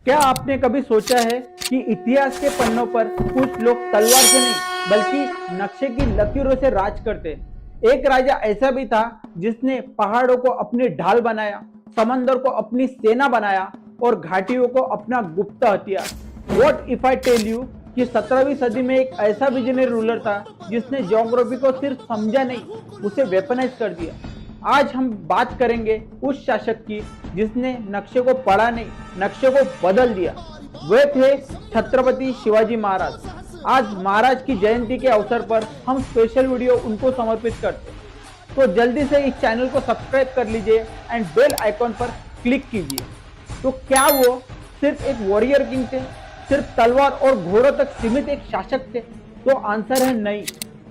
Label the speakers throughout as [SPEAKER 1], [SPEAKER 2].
[SPEAKER 1] क्या आपने कभी सोचा है कि इतिहास के पन्नों पर कुछ लोग तलवार से नहीं बल्कि नक्शे की लकीरों से राज करते। एक राजा ऐसा भी था जिसने पहाड़ों को अपनी ढाल बनाया, समंदर को अपनी सेना बनाया और घाटियों को अपना गुप्त हथियार। What if I tell you कि 17वीं सदी में एक ऐसा विजनरी रूलर था जिसने ज्योग्राफी को सिर्फ समझा नहीं, उसे वेपनाइज कर दिया। आज हम बात करेंगे उस शासक की जिसने नक्शे को पढ़ा नहीं, नक्शे को बदल दिया। वे थे छत्रपति शिवाजी महाराज। आज महाराज की जयंती के अवसर पर हम स्पेशल वीडियो उनको समर्पित करते हैं। तो जल्दी से इस चैनल को सब्सक्राइब कर लीजिए एंड बेल आइकॉन पर क्लिक कीजिए। तो क्या वो सिर्फ एक वॉरियर किंग थे, सिर्फ तलवार और घोड़ों तक सीमित एक शासक थे? तो आंसर है नहीं।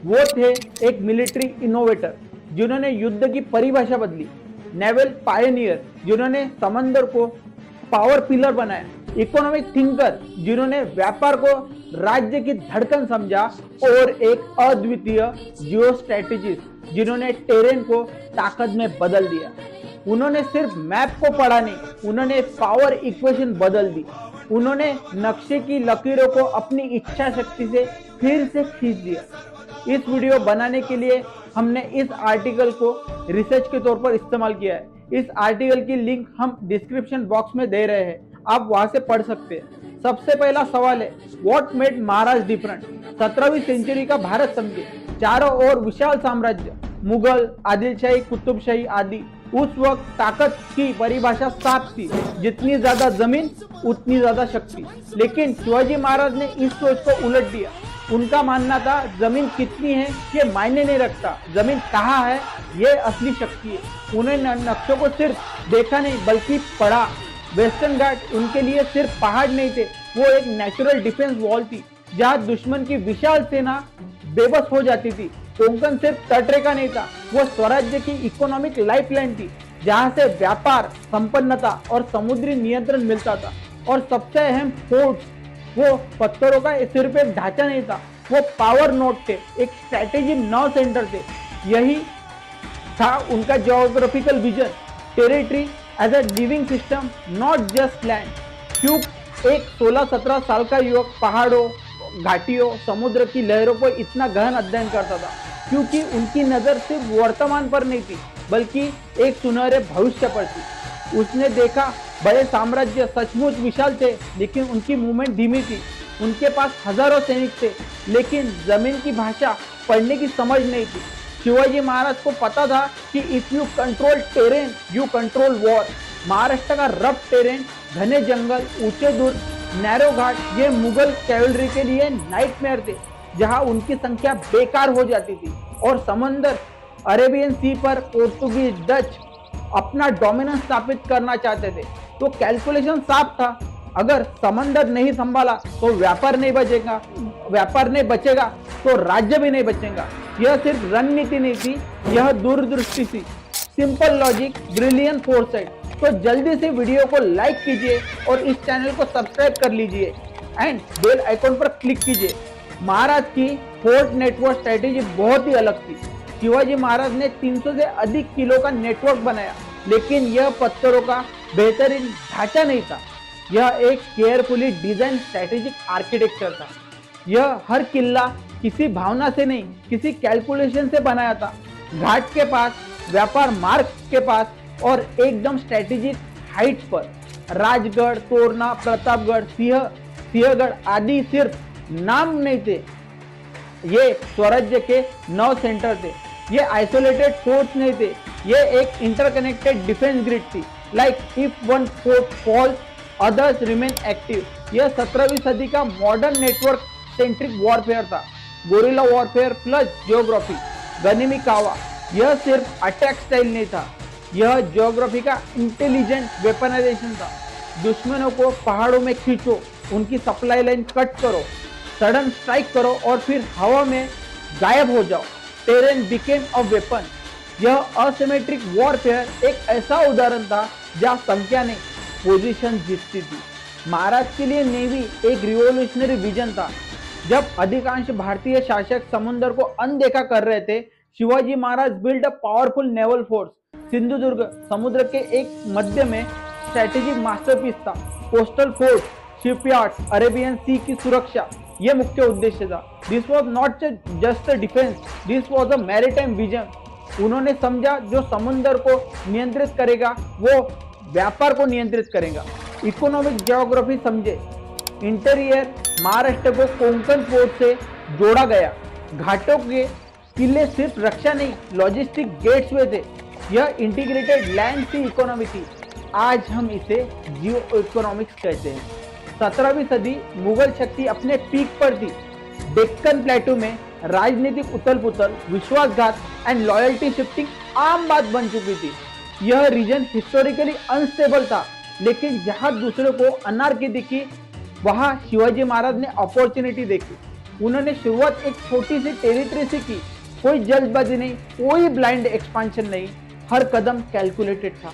[SPEAKER 1] वो थे एक मिलिट्री इनोवेटर जिन्होंने युद्ध की परिभाषा बदली, नेवल पायनियर जिन्होंने समंदर को पावर पिलर बनाया, इकोनॉमिक थिंकर जिन्होंने व्यापार को राज्य की धड़कन समझा और एक अद्वितीय जियो स्ट्रेटेजिस्ट जिन्होंने टेरेन को ताकत में बदल दिया। उन्होंने सिर्फ मैप को पढ़ा नहीं, उन्होंने पावर इक्वेशन बदल दी। उन्होंने नक्शे की लकीरों को अपनी इच्छा शक्ति से फिर से खींच दिया। इस वीडियो बनाने के लिए हमने इस आर्टिकल को रिसर्च के तौर पर इस्तेमाल किया है। इस आर्टिकल की लिंक हम डिस्क्रिप्शन बॉक्स में दे रहे हैं, आप वहां से पढ़ सकते हैं। सबसे पहला सवाल है, व्हाट मेड महाराज डिफरेंट? 17वीं सेंचुरी का भारत समझे, चारों ओर विशाल साम्राज्य, मुगल, आदिलशाही, कुतुबशाही आदि। उस वक्त ताकत की परिभाषा साफ थी, जितनी ज्यादा जमीन उतनी ज्यादा शक्ति। लेकिन शिवाजी महाराज ने इस सोच को उलट दिया। उनका मानना था जमीन कितनी है ये मायने नहीं रखता, जमीन कहाँ है ये असली शक्ति है। उन्होंने नक्शों को सिर्फ देखा नहीं बल्कि पढ़ा। वेस्टर्न घाट उनके लिए सिर्फ पहाड़ नहीं थे, वो एक नेचुरल डिफेंस वॉल थी जहाँ दुश्मन की विशाल सेना बेबस हो जाती थी। कोंकण सिर्फ तटरेखा नहीं था, वो स्वराज्य की इकोनॉमिक लाइफलाइन थी जहाँ से व्यापार, संपन्नता और समुद्री नियंत्रण मिलता था। और सबसे अहम फोर्ट्स, वो पत्थरों का सिर्फ एक ढांचा नहीं था, वो पावर नोड थे, एक स्ट्रेटेजी नर्व सेंटर थे। यही था उनका geographical vision, territory as a living system, not just land. क्यों एक 16-17 साल का युवक पहाड़ों, घाटियों, समुद्र की लहरों को इतना गहन अध्ययन करता था? क्योंकि उनकी नजर सिर्फ वर्तमान पर नहीं थी बल्कि एक सुनहरे भविष्य पर थी। उसने देखा बड़े साम्राज्य सचमुच विशाल थे लेकिन उनकी मूवमेंट धीमी थी। उनके पास हजारों सैनिक थे लेकिन जमीन की भाषा पढ़ने की समझ नहीं थी। शिवाजी महाराज को पता था कि if you control terrain you control war. Maharashtra का रफ टेरेन, घने जंगल, ऊंचे दुर्ग, नैरो घाट, ये मुगल कैवलरी के लिए नाइटमेयर थे जहां उनकी संख्या बेकार हो जाती थी। और समंदर, अरेबियन सी पर पोर्तुगीज, डच अपना डोमिनेंस स्थापित करना चाहते थे। तो कैलकुलेशन साफ था, अगर समंदर नहीं संभाला तो व्यापार नहीं बचेगा, व्यापार नहीं बचेगा तो राज्य भी नहीं बचेगा। यह सिर्फ रणनीति नहीं थी, यह दूरदृष्टि थी। Simple logic, brilliant foresight. तो जल्दी से वीडियो को लाइक कीजिए और इस चैनल को सब्सक्राइब कर लीजिए एंड बेल आइकॉन पर क्लिक कीजिए। महाराज की फोर्ट नेटवर्क स्ट्रेटेजी बहुत ही अलग थी। शिवाजी महाराज ने 300 से अधिक किलो का नेटवर्क बनाया, लेकिन यह पत्थरों का बेहतरीन ढांचा नहीं था, यह एक केयरफुली डिजाइन स्ट्रेटेजिक आर्किटेक्चर था। यह हर किला किसी भावना से नहीं, किसी कैलकुलेशन से बनाया था। घाट के पास, व्यापार मार्ग के पास और एकदम स्ट्रेटेजिक हाइट पर। राजगढ़, तोरना, प्रतापगढ़, सिंहगढ़ आदि सिर्फ नाम नहीं थे, ये स्वराज्य के 9 सेंटर थे। ये आइसोलेटेड फोर्ट्स नहीं थे, ये एक इंटरकनेक्टेड डिफेंस ग्रिड थी। Like if one fort falls others remain active. यह 17वीं सदी का मॉडर्न नेटवर्क सेंट्रिक वॉरफेयर था। Guerrilla warfare plus geography, ganimi kava. यह सिर्फ अटैक स्टाइल नहीं था, यह जियोग्राफी का इंटेलिजेंट वेपनाइजेशन था। दुश्मनों को पहाड़ों में खींचो, उनकी सप्लाई लाइन कट करो, सडन स्ट्राइक करो और फिर हवा में गायब हो जाओ। Terrain became a weapon. यह असिमेट्रिक वॉरफेयर एक ऐसा उदाहरण था जहां संख्या नहीं, पोजीशन जीतती थी। महाराज के लिए नेवी एक रिवॉल्यूशनरी विजन था। जब अधिकांश भारतीय शासक समुद्र को अनदेखा कर रहे थे, Shivaji Maharaj build a powerful naval force. Sindhudurg समुद्र के एक मध्य में स्ट्रेटेजिक मास्टरपीस था। Coastal fort, shipyard, Arabian sea की सुरक्षा, ये मुख्य उद्देश्य था। This was not just a defence, this was a maritime vision. उन्होंने समझा जो समुद्र को नियंत्रित करेगा वो व्यापार को नियंत्रित करेगा। इकोनॉमिक ज्योग्राफी समझे, इंटीरियर महाराष्ट्र को कोंकण पोर्ट से जोड़ा गया। घाटों के किले सिर्फ रक्षा नहीं, लॉजिस्टिक गेट्स वे थे। यह इंटीग्रेटेड लैंड सी इकोनॉमी थी। आज हम इसे जियो इकोनॉमिक्स कहते हैं। 17वीं सदी मुगल शक्ति अपने पीक पर थी। डेक्कन प्लेटू में राजनीतिक उथल पुथल, विश्वासघात एंड लॉयल्टी शिफ्टिंग आम बात बन चुकी थी। यह रीजन हिस्टोरिकली अनस्टेबल था, लेकिन जहां दूसरे को अनार्की दिखी वहां शिवाजी महाराज ने अपॉर्चुनिटी देखी। उन्होंने शुरुआत एक छोटी सी टेरिटरी से की। कोई जल्दबाजी नहीं, कोई ब्लाइंड एक्सपेंशन नहीं, हर कदम कैलकुलेटेड था।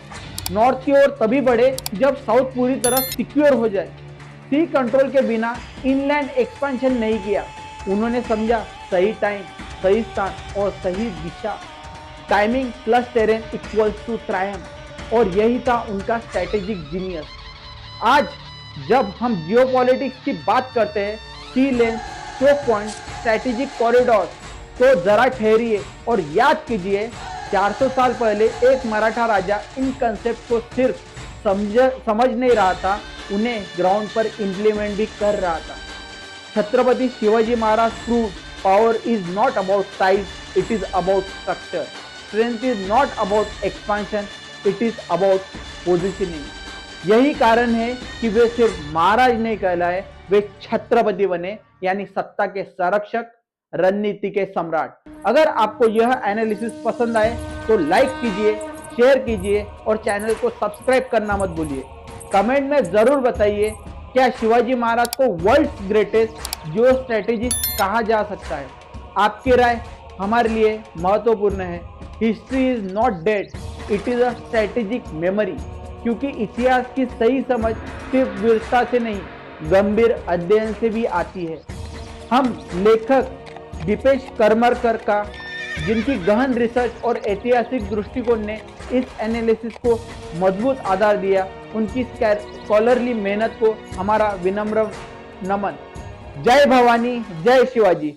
[SPEAKER 1] नॉर्थ की ओर तभी बढ़े जब साउथ पूरी तरह सिक्योर हो जाए। सी कंट्रोल के बिना इनलैंड एक्सपेंशन नहीं किया। उन्होंने समझा सही टाइम, सही स्थान और सही दिशा। Timing plus terrain equals to triumph, और यही था उनका स्ट्रैटेजिक जीनियस। आज जब हम जियोपॉलिटिक्स की बात करते हैं, सी लेन, चोक पॉइंट, स्ट्रैटेजिक कॉरिडोर, तो जरा ठहरिए और याद कीजिए 400 साल पहले एक मराठा राजा इन कंसेप्ट को सिर्फ समझ नहीं रहा था, उन्हें ग्राउंड पर इंप्लीमेंट भी कर रहा था। Chhatrapati Shivaji Maharaj prove power is not about size, it is about structure. Strength is not about expansion, it is about positioning. यही कारण है कि वे सिर्फ महाराज नहीं कहलाए, वे छत्रपति बने, यानी सत्ता के संरक्षक, रणनीति के सम्राट। अगर आपको यह एनालिसिस पसंद आए तो लाइक कीजिए, शेयर कीजिए और चैनल को सब्सक्राइब करना मत भूलिए। कमेंट में जरूर बताइए, क्या शिवाजी महाराज को वर्ल्ड्स ग्रेटेस्ट जियो स्ट्रेटेजिस्ट कहा जा सकता है? आपकी राय हमारे लिए महत्वपूर्ण है। History is not dead, it is a strategic memory, क्योंकि इतिहास की सही समझ सिर्फ वीरता से नहीं, गंभीर अध्ययन से भी आती है। हम लेखक दीपेश करमरकर का, जिनकी गहन रिसर्च और ऐतिहासिक दृष्टिकोण ने इस एनालिसिस को मजबूत आधार दिया, उनकी स्कॉलरली मेहनत को हमारा विनम्र नमन। जय भवानी, जय शिवाजी।